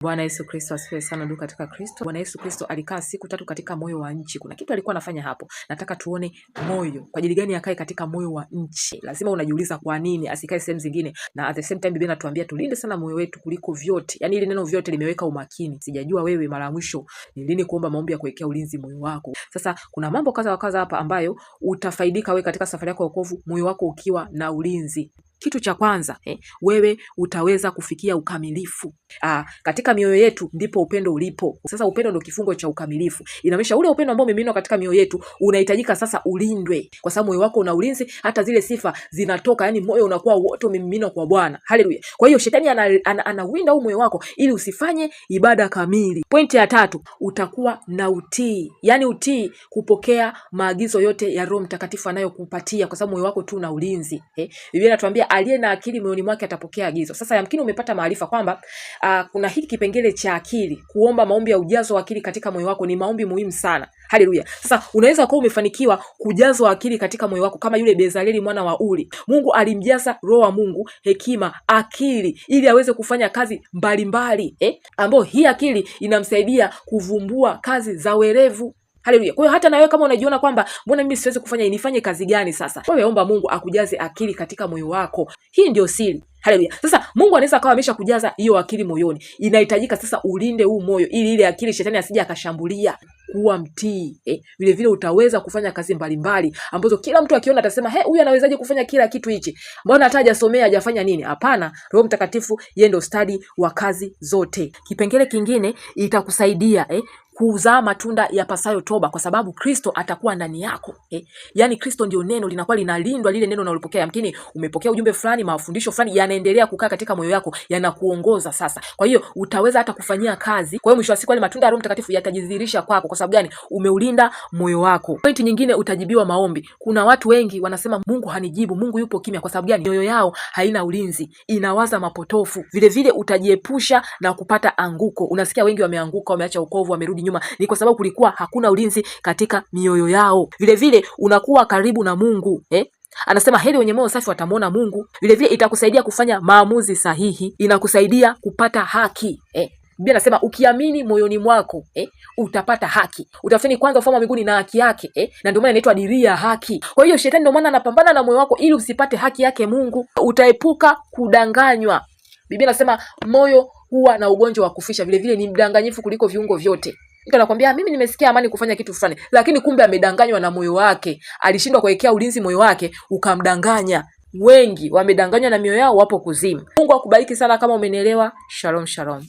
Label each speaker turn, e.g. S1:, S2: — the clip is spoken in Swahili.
S1: Bwana Yesu Kristo asifiwe sana ndugu katika Kristo. Bwana Yesu Kristo alikaa siku 3 katika moyo wa nchi. Kuna kitu alikuwa anafanya hapo. Nataka tuone moyo. Kwa ajili gani akae katika moyo wa nchi? Lazima unajiuliza kwa nini asikae sehemu zingine. Na at the same time Biblia inatuambia tulinde sana moyo wetu kuliko vyote. Yaani ile neno vyote limeweka umakini. Sijajua wewe mara ya mwisho ni lini kuomba maombi ya kuwekea ulinzi moyo wako. Sasa kuna mambo kadha wa kadha hapa ambayo utafaidika wewe katika safari yako ya wokovu, moyo wako ukiwa na ulinzi. Kitu cha kwanza, wewe utaweza kufikia ukamilifu. Katika mioyo yetu ndipo upendo ulipo. Sasa upendo ndio kifungo cha ukamilifu. Inamaanisha ule upendo ambao umeminwa katika mioyo yetu unahitajika sasa ulindwe. Kwa sababu moyo wako una ulinzi, hata zile sifa zinatoka, yani moyo unakuwa wote umeminwa kwa Bwana. Haleluya. Kwa hiyo shetani anawinda huu moyo wako ili usifanye ibada kamili. Pointi ya 3, utakuwa na utii. Yani utii kupokea maagizo yote ya Roho Mtakatifu anayokupatia kwa sababu moyo wako tu una ulinzi. Biblia inatuambia aliye na akili moyoni mwake atapokea agizo. Sasa yamkini umepata maarifa kwamba kuna hiki kipengele cha akili, kuomba maombi ya ujazo wa akili katika moyo wako ni maombi muhimu sana. Haleluya. Sasa unaweza kuwa umefanikiwa kujazwa akili katika moyo wako kama yule Bezaleli mwana wa Uri. Mungu alimjaza Roho wa Mungu, hekima, akili ili aweze kufanya kazi mbalimbali, ambapo hii akili inamsaidia kuvumbua kazi za werevu. Haleluya. Kwa hiyo hata na wewe kama unajiona kwamba mbona mimi siwezi kufanya, nifanye kazi gani sasa? Wewe omba Mungu akujaze akili katika moyo wako. Hii ndio siri. Haleluya. Sasa Mungu anaweza akawa ameshakujaza hiyo akili moyoni. Inahitajika sasa ulinde huu moyo ili ile akili shetani asije akashambulia. Kuwa mtii. Vile vile utaweza kufanya kazi mbalimbali ambazo kila mtu akiona atasema, huyu anawezaje kufanya kila kitu hichi? Mbona hata hajasomea, hajafanya nini? Hapana, Roho Mtakatifu yeye ndio stadi wa kazi zote. Kipengele kingine itakusaidia kuzaa matunda ya pasayo toba kwa sababu Kristo atakuwa ndani yako. Yaani Kristo ndio neno linakuwa linalindwa, lile neno unalopokea. Yamkini umepokea ujumbe fulani, mafundisho fulani yanaendelea kukaa katika moyo wako, yanakuongoza sasa. Kwa hiyo utaweza hata kufanyia kazi. Kwa hiyo mwisho wa siku wale matunda ya Roho Mtakatifu yatajidhihirisha kwako. Kwa sababu gani? Umeulinda moyo wako. Point nyingine, utajibiwa maombi. Kuna watu wengi wanasema Mungu hanijibu, Mungu yupo kimya. Kwa sababu gani? Mioyo yao haina ulinzi, inawaza mapotofu. Vile vile utajiepusha na kupata anguko. Unasikia wengi wameanguka, wameacha wokovu, wamerudi nyuma, ni kwa sababu kulikuwa hakuna ulinzi katika mioyo yao. Vile vile unakuwa karibu na Mungu. Anasema heri wenye moyo safi watamwona Mungu. Vile vile itakusaidia kufanya maamuzi sahihi, inakusaidia kupata haki. Biblia inasema ukiamini moyoni mwako utapata haki. Utafuteni kwanza ufalme wa mbinguni na haki yake, na ndio maana inaitwa diria ya haki. Kwa hiyo shetani ndio maana anapambana na moyo wako ili usipate haki yake Mungu. Utaepuka kudanganywa. Biblia inasema moyo huwa na ugonjwa wa kufisha, vile vile ni mdanganyifu kuliko viungo vyote. Mtu anakuambia mimi nimesikia amani kufanya kitu fulani, lakini kumbe amedanganywa na moyo wake. Alishindwa kuwekea ulinzi moyo wake, ukamdanganya. Wengi wamedanganywa na mioyo yao, wapo kuzimu. Mungu akubariki sana kama umenielewa. Shalom shalom.